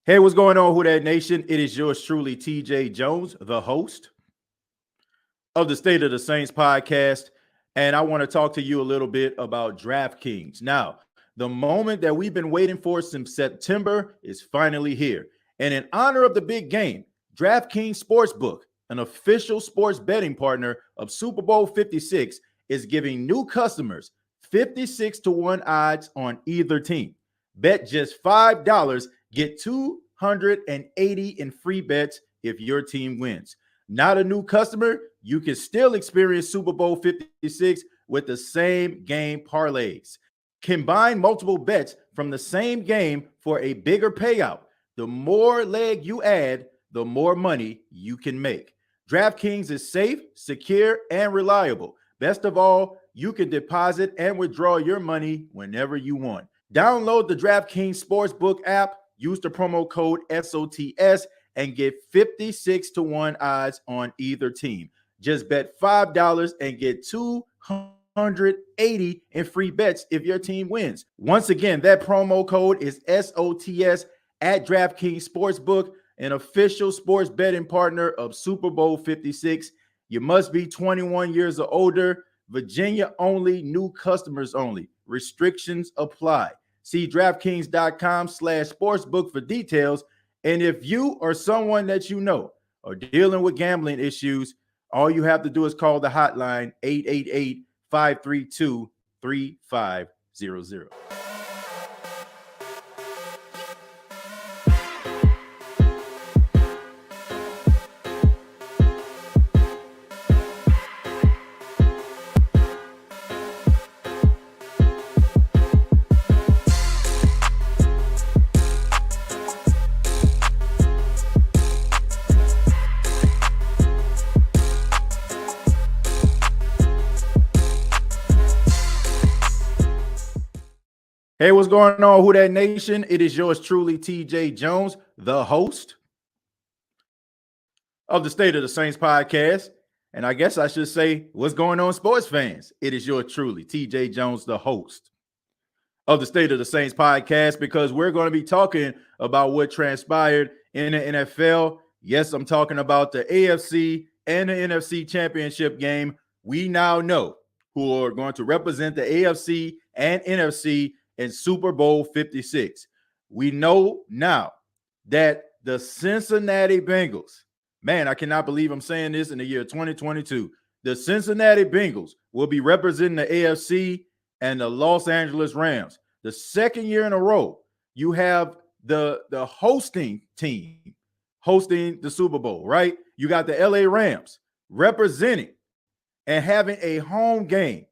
Hey, what's going on, Who That Nation? It is yours truly, TJ Jones, the host of the State of the Saints podcast. And I want to talk to you a little bit about Draftkings. Now, the moment that we've been waiting for since September is finally here. And in honor of the big game, Draftkings Sportsbook, an official sports betting partner of Super Bowl 56, is giving new customers 56 to 1 odds on either team. Bet just $5, get 280 in free bets if your team wins. Not a new customer? You can still experience Super Bowl 56 with the same game parlays. Combine multiple bets from the same game for a bigger payout. The more leg you add, the more money you can make. DraftKings is safe, secure, and reliable. Best of all, you can deposit and withdraw your money whenever you want. Download the DraftKings Sportsbook app, use the promo code SOTS, and get 56 to 1 odds on either team. Just bet $5 and get 280 in free bets if your team wins. Once again, that promo code is SOTS at DraftKings Sportsbook, an official sports betting partner of Super Bowl 56. You must be 21 years or older. Virginia only, new customers only. Restrictions apply. See DraftKings.com/sportsbook for details. And if you or someone that you know are dealing with gambling issues, all you have to do is call the hotline 888-532-3500. Hey, what's going on, Who That Nation? It is yours truly, TJ Jones, the host of the State of the Saints podcast. And I guess I should say, what's going on, sports fans? It is yours truly, TJ Jones, the host of the State of the Saints podcast, because we're going to be talking about what transpired in the NFL. Yes, I'm talking about the AFC and the NFC Championship game. We now know who are going to represent the AFC and NFC in Super Bowl 56. We know now that the Cincinnati Bengals, man, I cannot believe I'm saying this in the year 2022. The Cincinnati Bengals will be representing the AFC and the Los Angeles Rams. The second year in a row, you have the hosting team hosting the Super Bowl, right? You got the LA Rams representing and having a home game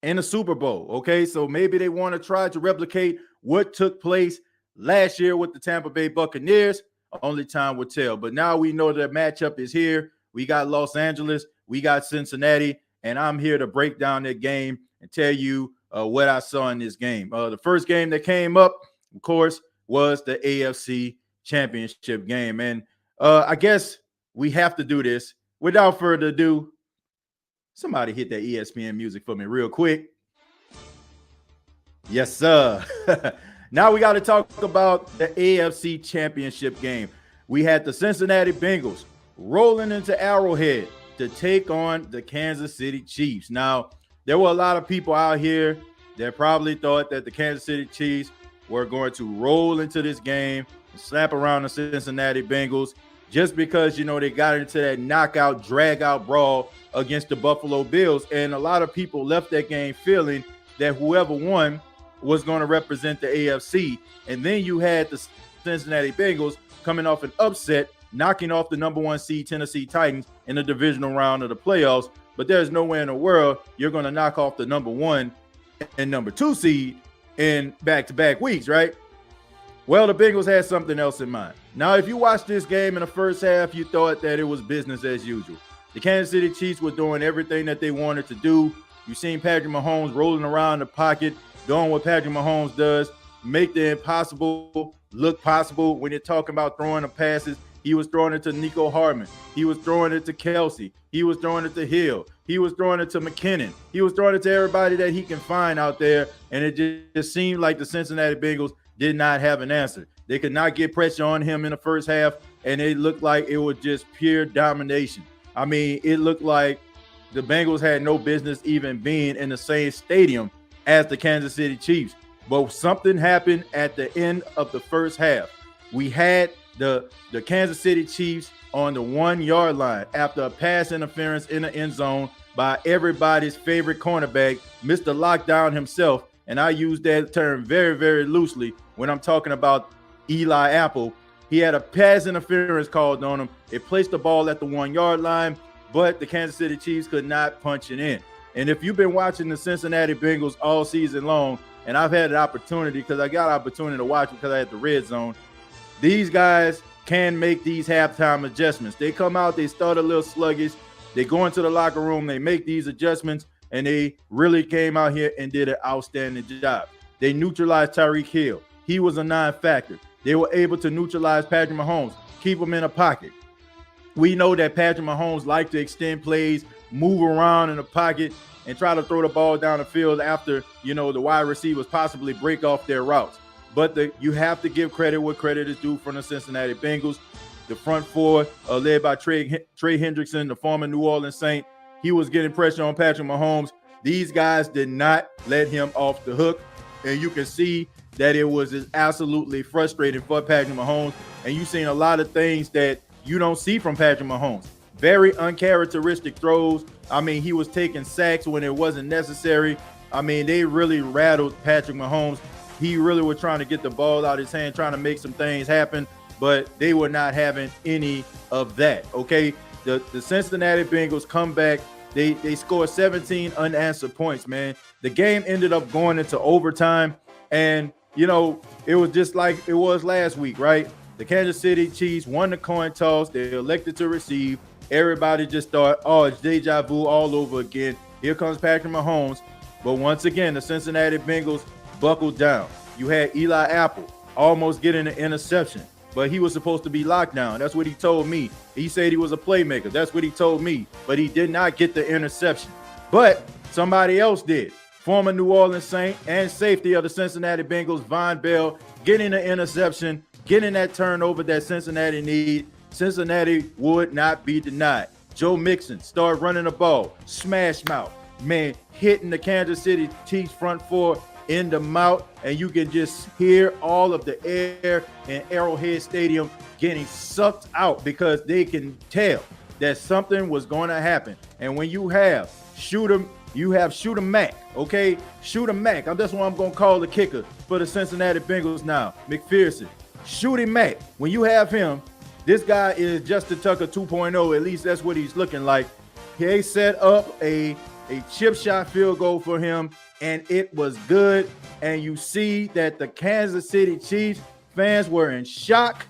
in the Super Bowl, okay? So maybe they want to try to replicate what took place last year with the Tampa Bay Buccaneers. Only time will tell. But now we know the matchup is here. We got Los Angeles, we got Cincinnati, and I'm here to break down that game and tell you what I saw in this game. The first game that came up, of course, was the AFC Championship game. And I guess we have to do this. Without further ado, somebody hit that ESPN music for me real quick. Yes, sir. Now we got to talk about the AFC Championship game. We had the Cincinnati Bengals rolling into Arrowhead to take on the Kansas City Chiefs. Now, there were a lot of people out here that probably thought that the Kansas City Chiefs were going to roll into this game and slap around the Cincinnati Bengals just because, you know, they got into that knockout, drag-out brawl against the Buffalo Bills. And a lot of people left that game feeling that whoever won was going to represent the AFC. And then you had the Cincinnati Bengals coming off an upset, knocking off the number 1 seed Tennessee Titans in the divisional round of the playoffs. But there's no way in the world you're going to knock off the number 1 and number 2 seed in back-to-back weeks, right? Well, the Bengals had something else in mind. Now, if you watched this game in the first half, you thought that it was business as usual. The Kansas City Chiefs were doing everything that they wanted to do. You've seen Patrick Mahomes rolling around the pocket, doing what Patrick Mahomes does, make the impossible look possible. When you're talking about throwing the passes, he was throwing it to Nico Hardman. He was throwing it to Kelsey. He was throwing it to Hill. He was throwing it to McKinnon. He was throwing it to everybody that he can find out there, and it just seemed like the Cincinnati Bengals did not have an answer. They could not get pressure on him in the first half, and it looked like it was just pure domination. I mean, it looked like the Bengals had no business even being in the same stadium as the Kansas City Chiefs. But something happened at the end of the first half. We had the Kansas City Chiefs on the 1 yard line after a pass interference in the end zone by everybody's favorite cornerback, Mr. Lockdown himself. And I use that term very, very loosely when I'm talking about Eli Apple. He had a pass interference called on him. It placed the ball at the 1 yard line, but the Kansas City Chiefs could not punch it in. And if you've been watching the Cincinnati Bengals all season long, and I've had an opportunity because I got an opportunity to watch because I had the red zone, these guys can make these halftime adjustments. They come out, they start a little sluggish, they go into the locker room, they make these adjustments, and they really came out here and did an outstanding job. They neutralized Tyreek Hill. He was a non-factor. They were able to neutralize Patrick Mahomes, keep him in a pocket. We know that Patrick Mahomes likes to extend plays, move around in the pocket, and try to throw the ball down the field after, the wide receivers possibly break off their routes. But you have to give credit where credit is due from the Cincinnati Bengals. The front four, led by Trey Hendrickson, the former New Orleans Saint, he was getting pressure on Patrick Mahomes. These guys did not let him off the hook. And you can see that it was just absolutely frustrating for Patrick Mahomes. And you've seen a lot of things that you don't see from Patrick Mahomes. Very uncharacteristic throws. I mean, he was taking sacks when it wasn't necessary. I mean, they really rattled Patrick Mahomes. He really was trying to get the ball out of his hand, trying to make some things happen, but they were not having any of that, okay? The Cincinnati Bengals come back. They scored 17 unanswered points, man. The game ended up going into overtime, and, it was just like it was last week, right? The Kansas City Chiefs won the coin toss. They elected to receive. Everybody just thought, oh, it's deja vu all over again. Here comes Patrick Mahomes. But once again, the Cincinnati Bengals buckled down. You had Eli Apple almost getting an interception, but he was supposed to be locked down. That's what he told me. He said he was a playmaker. That's what he told me, but he did not get the interception. But somebody else did. Former New Orleans Saint and safety of the Cincinnati Bengals, Von Bell, getting the interception, getting that turnover that Cincinnati need. Cincinnati would not be denied. Joe Mixon started running the ball, smash mouth, man, hitting the Kansas City Chiefs front four in the mouth, and you can just hear all of the air in Arrowhead Stadium getting sucked out because they can tell that something was going to happen. And when you have Shooter Mack, okay? Shooter Mack. That's what I'm going to call the kicker for the Cincinnati Bengals now, McPherson. Shooty Mack. When you have him, this guy is Justin Tucker 2.0. At least that's what he's looking like. He set up a chip shot field goal for him, and it was good. And you see that the Kansas City Chiefs fans were in shock,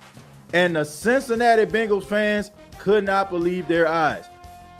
and the Cincinnati Bengals fans could not believe their eyes.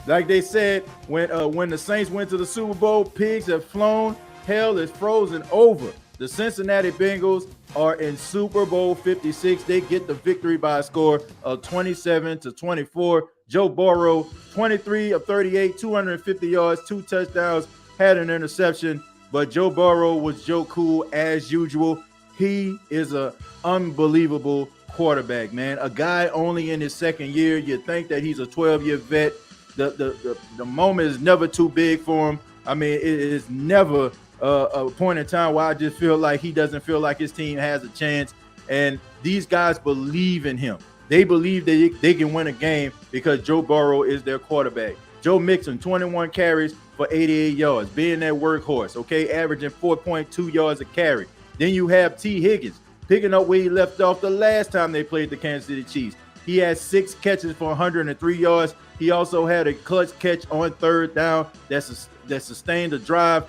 Like they said, when the Saints went to the Super Bowl, pigs have flown, hell is frozen over. The Cincinnati Bengals are in Super Bowl 56. They get the victory by a score of 27-24. Joe Burrow, 23 of 38, 250 yards, 2 touchdowns, had an interception. But Joe Burrow was Joe Cool as usual. He is an unbelievable quarterback, man. A guy only in his second year. You think that he's a 12-year vet. The moment is never too big for him. I mean, it is never a point in time where I just feel like he doesn't feel like his team has a chance. And these guys believe in him. They believe that they can win a game because Joe Burrow is their quarterback. Joe Mixon, 21 carries for 88 yards, being that workhorse, okay, averaging 4.2 yards a carry. Then you have T. Higgins picking up where he left off the last time they played the Kansas City Chiefs. He had 6 catches for 103 yards. He also had a clutch catch on third down that sustained a drive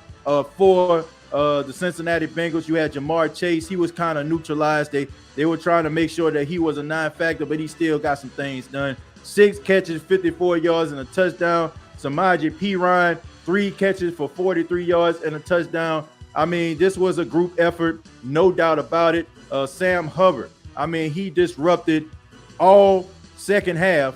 for the Cincinnati Bengals. You had Jamar Chase. He was kind of neutralized. They were trying to make sure that he was a non-factor, but he still got some things done. 6 catches, 54 yards, and a touchdown. Samaje Perine, 3 catches for 43 yards and a touchdown. I mean, this was a group effort, no doubt about it. Sam Hubbard, I mean, he disrupted all second half.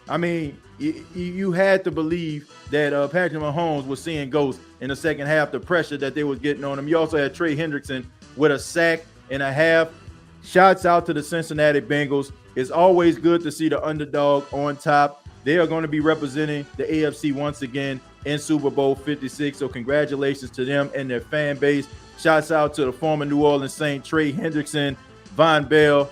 I mean, you had to believe that Patrick Mahomes was seeing ghosts in the second half, the pressure that they was getting on him. You also had Trey Hendrickson with a sack and a half. Shouts out to the Cincinnati Bengals. It's always good to see the underdog on top. They are going to be representing the AFC once again in Super Bowl 56. So congratulations to them and their fan base. Shouts out to the former New Orleans Saint Trey Hendrickson, Von Bell,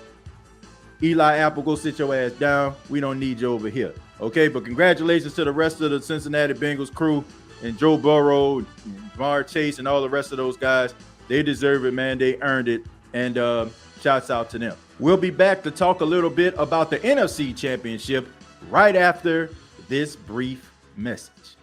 Eli Apple. Go sit your ass down. We don't need you over here. Okay, but congratulations to the rest of the Cincinnati Bengals crew and Joe Burrow, and Jamar Chase, and all the rest of those guys. They deserve it, man. They earned it. And shouts out to them. We'll be back to talk a little bit about the NFC Championship right after this brief message.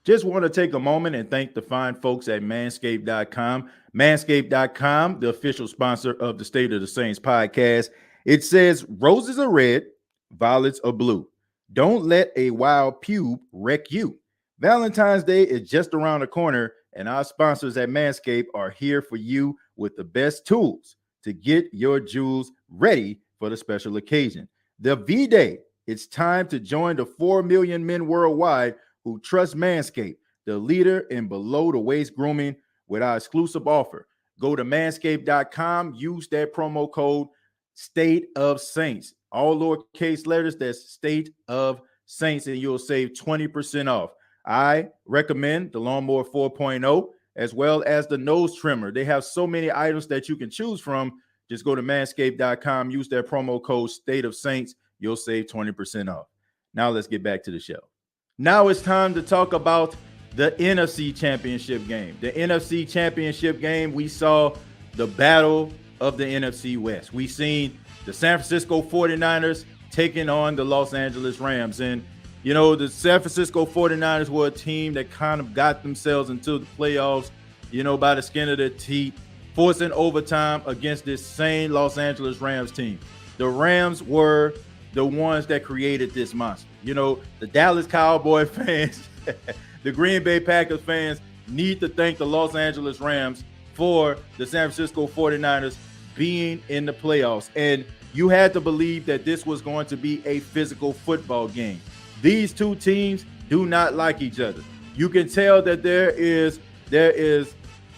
Just want to take a moment and thank the fine folks at Manscape.com. Manscape.com, the official sponsor of the State of the Saints podcast. It says roses are red, violets are blue. Don't let a wild pube wreck you. Valentine's Day is just around the corner, and our sponsors at Manscaped are here for you with the best tools to get your jewels ready for the special occasion. The V-Day, it's time to join the 4 million men worldwide who trust Manscaped, the leader in below-the-waist grooming, with our exclusive offer. Go to manscaped.com, use that promo code State of Saints. All lowercase letters, that's State of Saints, and you'll save 20% off. I recommend the Lawnmower 4.0 as well as the nose trimmer. They have so many items that you can choose from. Just go to manscaped.com, use their promo code State of Saints. You'll save 20% off. Now let's get back to the show. Now it's time to talk about the NFC Championship game. The NFC Championship game, we saw the battle of the NFC West. We seen the San Francisco 49ers taking on the Los Angeles Rams. And, you know, the San Francisco 49ers were a team that kind of got themselves into the playoffs, you know, by the skin of their teeth, forcing overtime against this same Los Angeles Rams team. The Rams were the ones that created this monster. You know, the Dallas Cowboy fans, the Green Bay Packers fans need to thank the Los Angeles Rams for the San Francisco 49ers being in the playoffs. And you had to believe that this was going to be a physical football game. These two teams do not like each other. You can tell that there is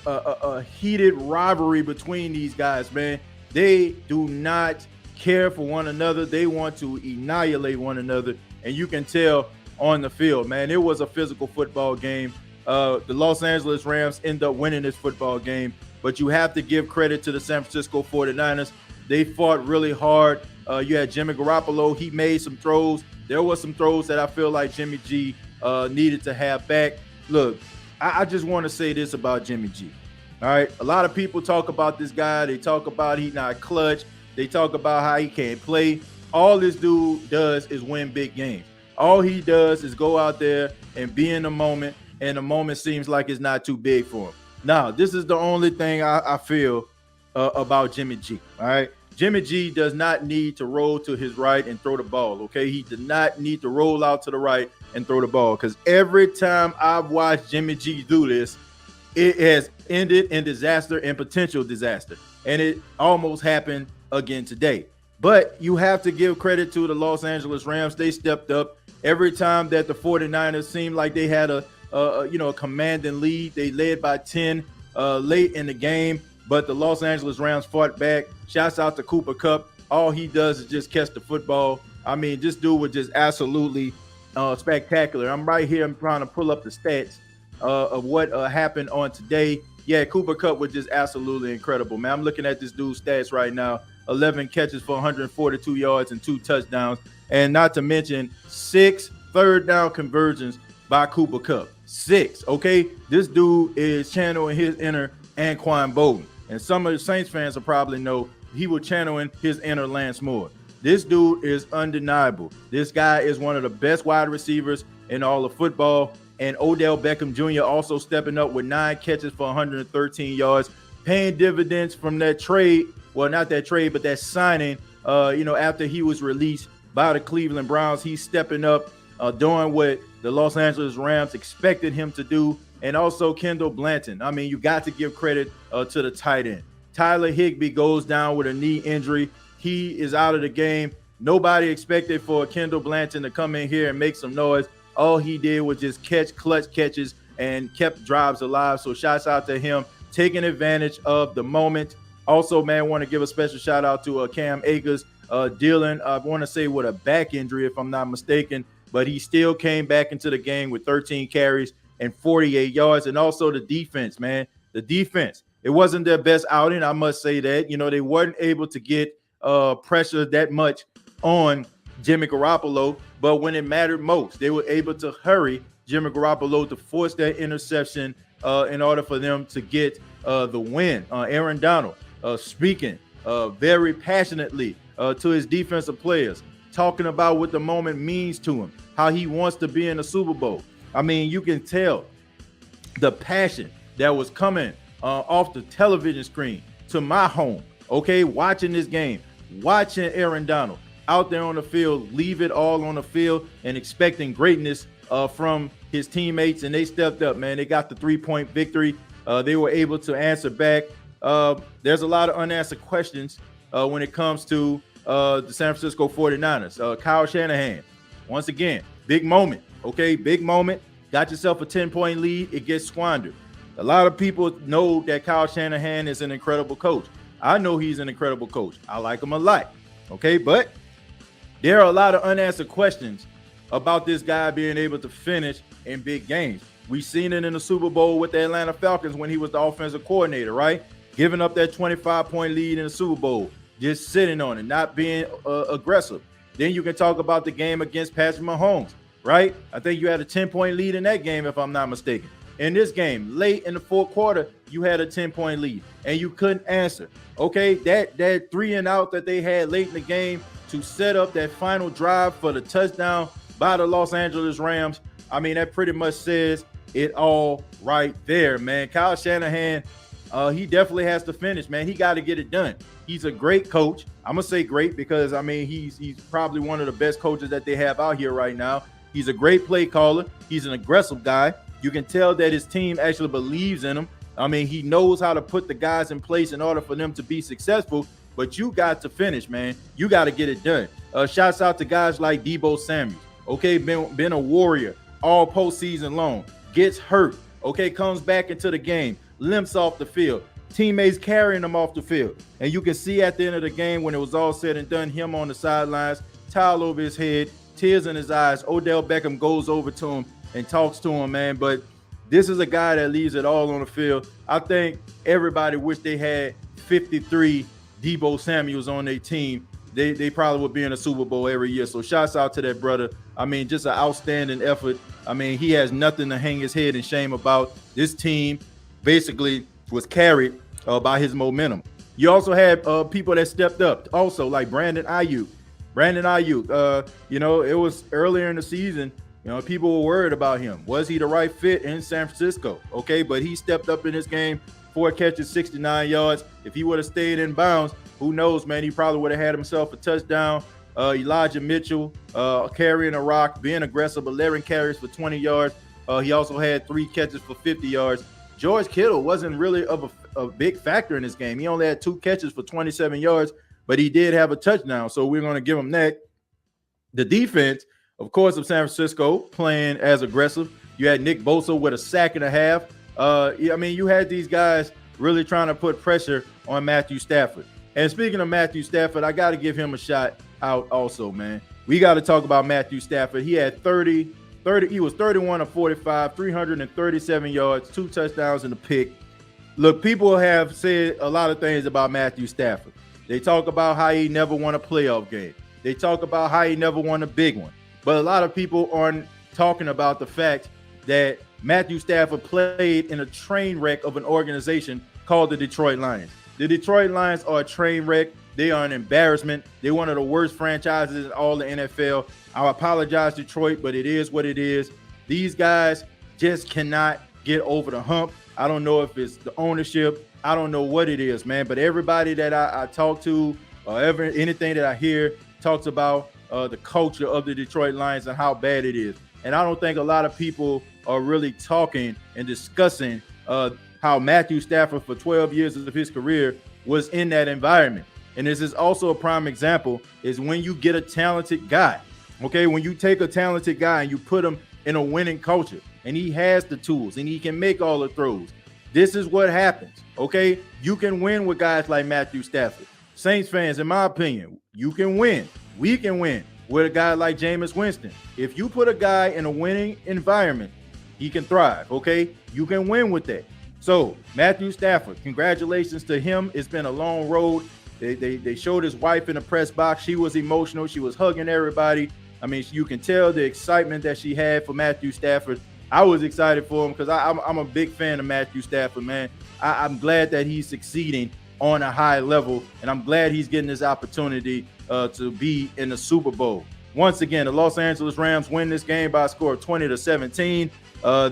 a heated rivalry between these guys, man. They do not care for one another. They want to annihilate one another. And you can tell on the field, man, it was a physical football game. The Los Angeles Rams end up winning this football game, but you have to give credit to the San Francisco 49ers. They fought really hard. You had Jimmy Garoppolo. He made some throws. There were some throws that I feel like Jimmy G needed to have back. Look, I just want to say this about Jimmy G. All right, a lot of people talk about this guy. They talk about he not clutch. They talk about how he can't play. All this dude does is win big games. All he does is go out there and be in the moment, and the moment seems like it's not too big for him. Now, this is the only thing I feel about Jimmy G, all right? Jimmy G does not need to roll to his right and throw the ball, okay? He did not need to roll out to the right and throw the ball, because every time I've watched Jimmy G do this, it has ended in disaster and potential disaster, and it almost happened again today. But you have to give credit to the Los Angeles Rams. They stepped up. Every time that the 49ers seemed like they had a commanding lead, they led by 10 late in the game, but the Los Angeles Rams fought back. Shouts out to Cooper Kupp. All he does is just catch the football. I mean, this dude was just absolutely spectacular. I'm right here. I'm trying to pull up the stats of what happened on today. Yeah, Cooper Kupp was just absolutely incredible, man. I'm looking at this dude's stats right now. 11 catches for 142 yards and 2 touchdowns. And not to mention 6 third-down conversions by Cooper Kupp. 6, okay? This dude is channeling his inner Anquan Bolden. And some of the Saints fans will probably know he was channeling his inner Lance Moore. This dude is undeniable. This guy is one of the best wide receivers in all of football. And Odell Beckham Jr. also stepping up with 9 catches for 113 yards, paying dividends from that trade. Well, not that trade, but that signing, after he was released by the Cleveland Browns. He's stepping up, doing what the Los Angeles Rams expected him to do. And also Kendall Blanton. I mean, you got to give credit to the tight end. Tyler Higbee goes down with a knee injury. He is out of the game. Nobody expected for Kendall Blanton to come in here and make some noise. All he did was just catch clutch catches and kept drives alive. So shouts out to him. taking advantage of the moment. Also, man, want to give a special shout out to Cam Akers dealing, I want to say, with a back injury, if I'm not mistaken, but he still came back into the game with 13 carries and 48 yards. And also the defense, man. The defense, it wasn't their best outing, I must say that. They weren't able to get pressure that much on Jimmy Garoppolo, but when it mattered most, they were able to hurry Jimmy Garoppolo to force that interception in order for them to get the win. Aaron Donald speaking very passionately to his defensive players, talking about what the moment means to him, how he wants to be in the Super Bowl. I mean, you can tell the passion that was coming off the television screen to my home, okay, watching this game, watching Aaron Donald out there on the field, leave it all on the field and expecting greatness from his teammates, and they stepped up, man. They got the 3-point victory. They were able to answer back. There's a lot of unanswered questions when it comes to the San Francisco 49ers. Kyle Shanahan, once again, big moment, okay? Big moment. Got yourself a 10-point lead. It gets squandered. A lot of people know that Kyle Shanahan is an incredible coach. I know he's an incredible coach. I like him a lot, okay? But there are a lot of unanswered questions about this guy being able to finish in big games. We've seen it in the Super Bowl with the Atlanta Falcons when he was the offensive coordinator, right? Giving up that 25-point lead in the Super Bowl, just sitting on it, not being aggressive. Then you can talk about the game against Patrick Mahomes, right? I think you had a 10-point lead in that game, if I'm not mistaken. In this game, late in the fourth quarter, you had a 10-point lead, and you couldn't answer. Okay, that 3 and out that they had late in the game to set up that final drive for the touchdown by the Los Angeles Rams, I mean, that pretty much says it all right there, man. Kyle Shanahan, he definitely has to finish, man. He got to get it done. He's a great coach. I'm going to say great because, I mean, he's probably one of the best coaches that they have out here right now. He's a great play caller. He's an aggressive guy. You can tell that his team actually believes in him. I mean, he knows how to put the guys in place in order for them to be successful, but you got to finish, man. You got to get it done. Shouts out to guys like Deebo Samuel, okay, been a warrior all postseason long, gets hurt, okay, comes back into the game, limps off the field, teammates carrying him off the field. And you can see at the end of the game when it was all said and done, him on the sidelines, towel over his head, tears in his eyes. Odell Beckham goes over to him and talks to him, man. But this is a guy that leaves it all on the field. I think everybody wish they had 53 Deebo Samuels on their team. They probably would be in a Super Bowl every year. So shouts out to that brother. I mean, just an outstanding effort. I mean, he has nothing to hang his head in shame about. This team basically was carried by his momentum. You also had people that stepped up also, like Brandon Ayuk. It was earlier in the season. People were worried about him. Was he the right fit in San Francisco? Okay, but he stepped up in this game, 4 catches, 69 yards. If he would have stayed in bounds, who knows, man? He probably would have had himself a touchdown. Elijah Mitchell carrying a rock, being aggressive, 11 carries for 20 yards. He also had 3 catches for 50 yards. George Kittle wasn't really of a big factor in this game. He only had 2 catches for 27 yards, but he did have a touchdown, so we're going to give him that. The defense, of course, of San Francisco playing as aggressive. You had Nick Bosa with a sack and a half. You had these guys really trying to put pressure on Matthew Stafford. And speaking of Matthew Stafford, I got to give him a shout out also, man. We got to talk about Matthew Stafford. He had 30. He was 31 of 45, 337 yards, 2 touchdowns and a pick. Look, people have said a lot of things about Matthew Stafford. They talk about how he never won a playoff game. They talk about how he never won a big one. But a lot of people aren't talking about the fact that Matthew Stafford played in a train wreck of an organization called the Detroit Lions. The Detroit Lions are a train wreck. They are an embarrassment. They're one of the worst franchises in all the NFL. I apologize, Detroit, but it is what it is. These guys just cannot get over the hump. I don't know if it's the ownership. I don't know what it is, man. But everybody that I talk to, anything that I hear talks about the culture of the Detroit Lions and how bad it is. And I don't think a lot of people are really talking and discussing how Matthew Stafford for 12 years of his career was in that environment. And this is also a prime example is when you get a talented guy, okay? When you take a talented guy and you put him in a winning culture and he has the tools and he can make all the throws, This is what happens, okay? You can win with guys like Matthew Stafford. Saints fans, in my opinion, you can win. We can win with a guy like Jameis Winston. If you put a guy in a winning environment, he can thrive, okay? You can win with that. So, Matthew Stafford, congratulations to him. It's been a long road. They showed his wife in the press box. She was emotional. She was hugging everybody. I mean, you can tell the excitement that she had for Matthew Stafford. I was excited for him because I'm a big fan of Matthew Stafford, man. I'm glad that he's succeeding on a high level, and I'm glad he's getting this opportunity to be in the Super Bowl. Once again, the Los Angeles Rams win this game by a score of 20-17.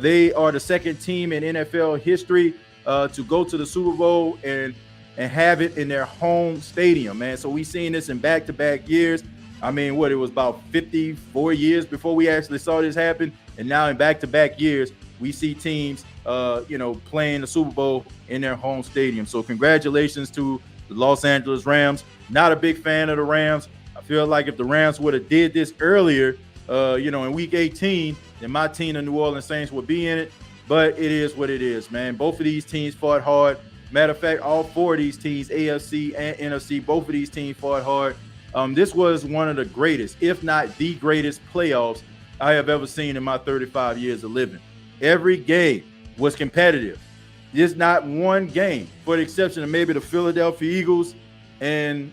They are the second team in NFL history to go to the Super Bowl and have it in their home stadium, man. So we've seen this in back-to-back years. I mean, it was about 54 years before we actually saw this happen. And now in back-to-back years, we see teams, playing the Super Bowl in their home stadium. So congratulations to the Los Angeles Rams. Not a big fan of the Rams. I feel like if the Rams would have did this earlier, in week 18, then my team, the New Orleans Saints, would be in it. But it is what it is, man. Both of these teams fought hard. Matter of fact, all four of these teams, AFC and NFC, both of these teams fought hard. This was one of the greatest, if not the greatest playoffs I have ever seen in my 35 years of living. Every game was competitive. There's not one game, for the exception of maybe the Philadelphia Eagles. And,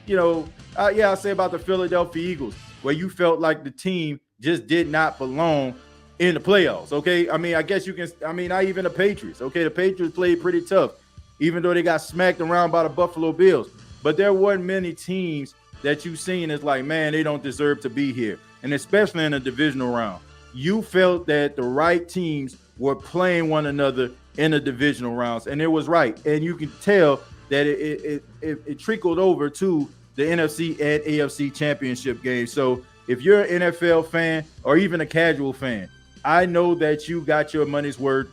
I'll say about the Philadelphia Eagles, where you felt like the team just did not belong in the playoffs, okay? I mean, I guess you can – not even the Patriots, okay? The Patriots played pretty tough, even though they got smacked around by the Buffalo Bills. But there weren't many teams that you've seen as like, man, they don't deserve to be here. And especially in a divisional round. You felt that the right teams were playing one another in the divisional rounds, and it was right. And you can tell that it trickled over to the NFC and AFC Championship game. So if you're an NFL fan or even a casual fan, I know that you got your money's worth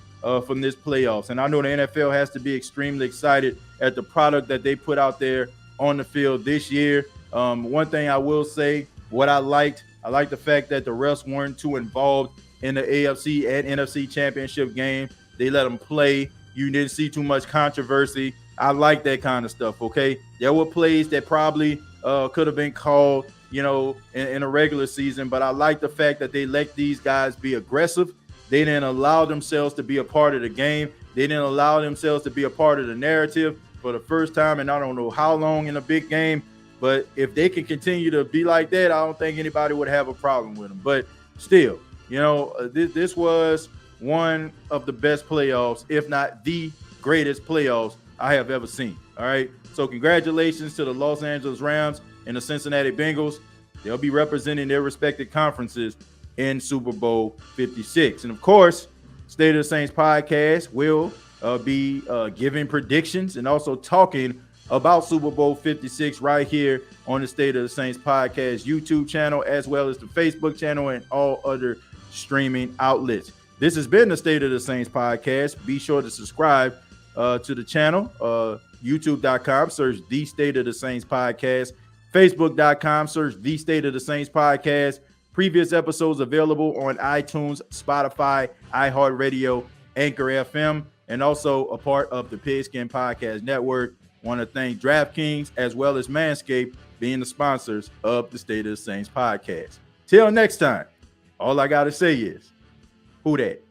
from this playoffs. And I know the NFL has to be extremely excited at the product that they put out there on the field this year. One thing I will say, what I liked the fact that the refs weren't too involved in the AFC and NFC Championship game. They let them play. You didn't see too much controversy. I like that kind of stuff, okay? There were plays that probably could have been called, in a regular season, but I like the fact that they let these guys be aggressive. They didn't allow themselves to be a part of the game. They didn't allow themselves to be a part of the narrative for the first time, and I don't know how long in a big game. But if they can continue to be like that, I don't think anybody would have a problem with them. But still, this was one of the best playoffs, if not the greatest playoffs I have ever seen. All right. So congratulations to the Los Angeles Rams and the Cincinnati Bengals. They'll be representing their respective conferences in Super Bowl 56. And of course, State of the Saints podcast will be giving predictions and also talking about Super Bowl 56 right here on the State of the Saints podcast YouTube channel, as well as the Facebook channel and all other streaming outlets. This has been the State of the Saints podcast. Be sure to subscribe to the channel, youtube.com, search The State of the Saints podcast, facebook.com, search The State of the Saints podcast. Previous episodes available on iTunes, Spotify, iHeartRadio, Anchor FM, and also a part of the Pigskin Podcast Network. Want to thank Draftkings as well as Manscape being the sponsors of the State of the Saints podcast. Till next time, all I got to say is, who dat?